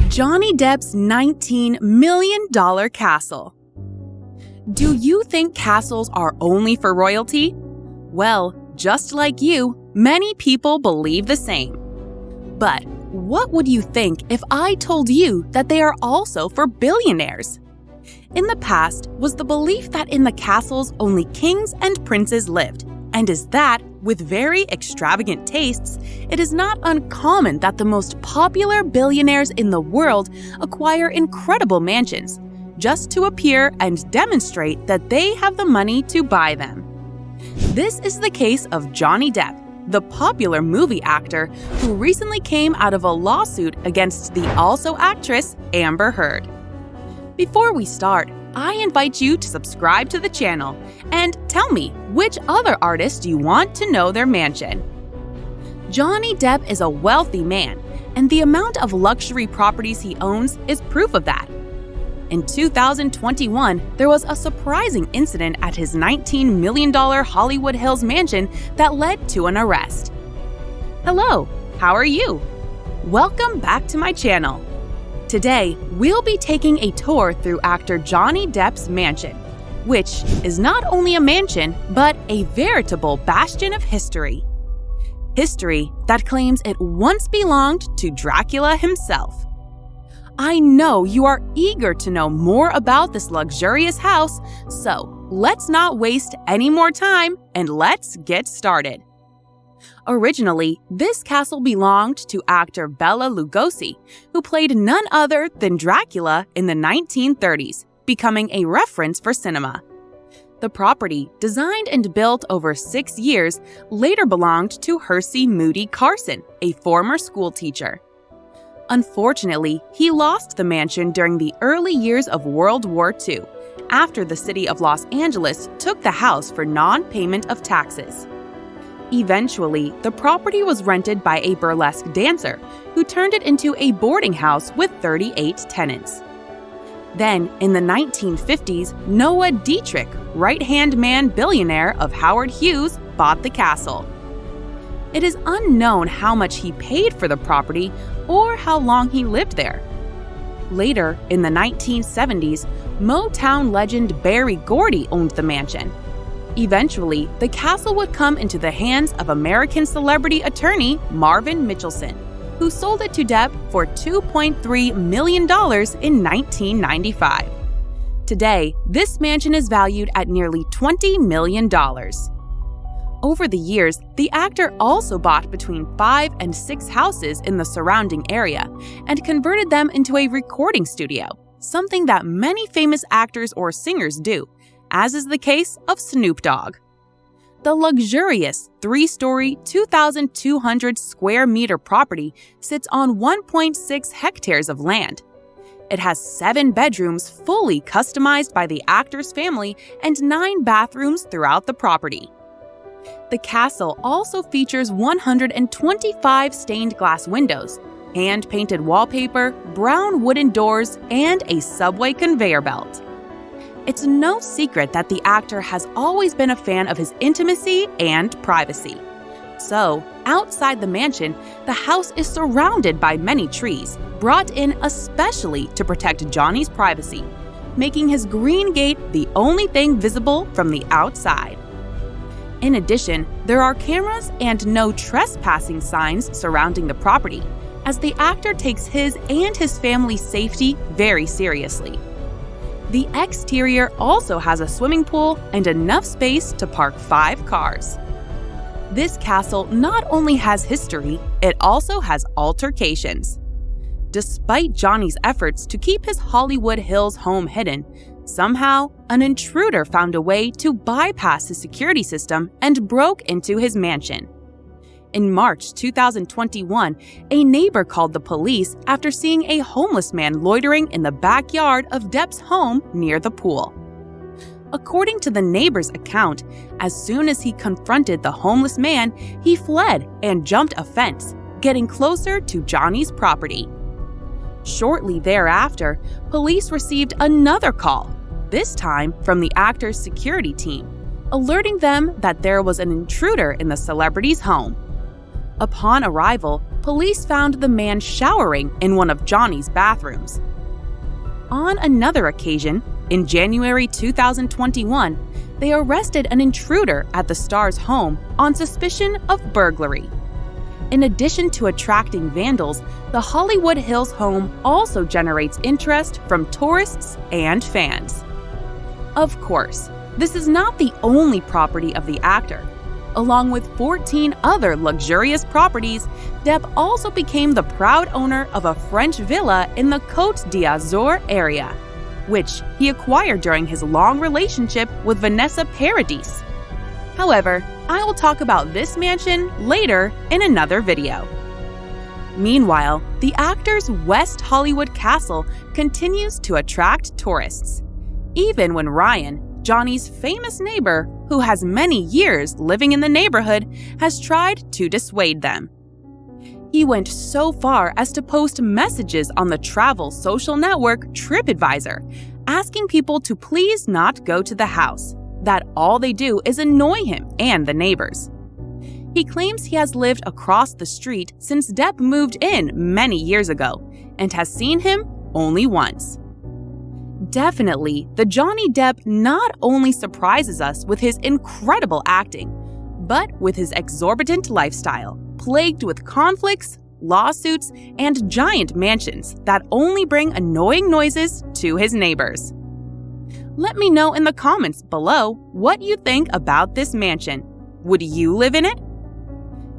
Johnny Depp's $19 million castle. Do you think castles are only for royalty? Well, just like you, many people believe the same. But what would you think if I told you that they are also for billionaires? In the past was the belief that in the castles only kings and princes lived, and is that, with very extravagant tastes, it is not uncommon that the most popular billionaires in the world acquire incredible mansions, just to appear and demonstrate that they have the money to buy them. This is the case of Johnny Depp, the popular movie actor who recently came out of a lawsuit against the also actress Amber Heard. Before we start, I invite you to subscribe to the channel and tell me which other artist you want to know their mansion. Johnny Depp is a wealthy man, and the amount of luxury properties he owns is proof of that. In 2021, there was a surprising incident at his $19 million Hollywood Hills mansion that led to an arrest. Hello, how are you? Welcome back to my channel. Today, we'll be taking a tour through actor Johnny Depp's mansion, which is not only a mansion, but a veritable bastion of history. History that claims it once belonged to Dracula himself. I know you are eager to know more about this luxurious house, so let's not waste any more time and let's get started. Originally, this castle belonged to actor Bela Lugosi, who played none other than Dracula in the 1930s, becoming a reference for cinema. The property, designed and built over 6 years, later belonged to Hersey Moody Carson, a former schoolteacher. Unfortunately, he lost the mansion during the early years of World War II, after the city of Los Angeles took the house for non-payment of taxes. Eventually, the property was rented by a burlesque dancer, who turned it into a boarding house with 38 tenants. Then, in the 1950s, Noah Dietrich, right-hand man billionaire of Howard Hughes, bought the castle. It is unknown how much he paid for the property or how long he lived there. Later, in the 1970s, Motown legend Berry Gordy owned the mansion. Eventually, the castle would come into the hands of American celebrity attorney Marvin Mitchelson, who sold it to Depp for $2.3 million in 1995. Today, this mansion is valued at nearly $20 million. Over the years, the actor also bought between 5 and 6 houses in the surrounding area and converted them into a recording studio, something that many famous actors or singers do, as is the case of Snoop Dogg. The luxurious 3-story, 2,200 square meter property sits on 1.6 hectares of land. It has 7 bedrooms fully customized by the actor's family and 9 bathrooms throughout the property. The castle also features 125 stained glass windows, hand-painted wallpaper, brown wooden doors, and a subway conveyor belt. It's no secret that the actor has always been a fan of his intimacy and privacy. So, outside the mansion, the house is surrounded by many trees, brought in especially to protect Johnny's privacy, making his green gate the only thing visible from the outside. In addition, there are cameras and no trespassing signs surrounding the property, as the actor takes his and his family's safety very seriously. The exterior also has a swimming pool and enough space to park 5 cars. This castle not only has history, it also has altercations. Despite Johnny's efforts to keep his Hollywood Hills home hidden, somehow an intruder found a way to bypass his security system and broke into his mansion. In March 2021, a neighbor called the police after seeing a homeless man loitering in the backyard of Depp's home near the pool. According to the neighbor's account, as soon as he confronted the homeless man, he fled and jumped a fence, getting closer to Johnny's property. Shortly thereafter, police received another call, this time from the actor's security team, alerting them that there was an intruder in the celebrity's home. Upon arrival, police found the man showering in one of Johnny's bathrooms. On another occasion, in January 2021, they arrested an intruder at the star's home on suspicion of burglary. In addition to attracting vandals, the Hollywood Hills home also generates interest from tourists and fans. Of course, this is not the only property of the actor. Along with 14 other luxurious properties, Depp also became the proud owner of a French villa in the Côte d'Azur area, which he acquired during his long relationship with Vanessa Paradis. However, I will talk about this mansion later in another video. Meanwhile, the actor's West Hollywood castle continues to attract tourists, even when Ryan, Johnny's famous neighbor who has many years living in the neighborhood, has tried to dissuade them. He went so far as to post messages on the travel social network TripAdvisor, asking people to please not go to the house, that all they do is annoy him and the neighbors. He claims he has lived across the street since Depp moved in many years ago and has seen him only once. Definitely, the Johnny Depp not only surprises us with his incredible acting, but with his exorbitant lifestyle, plagued with conflicts, lawsuits, and giant mansions that only bring annoying noises to his neighbors. Let me know in the comments below what you think about this mansion. Would you live in it?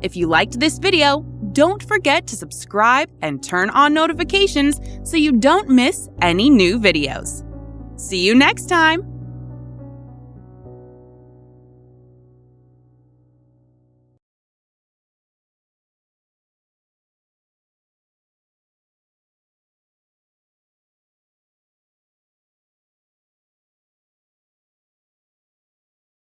If you liked this video, don't forget to subscribe and turn on notifications so you don't miss any new videos. See you next time!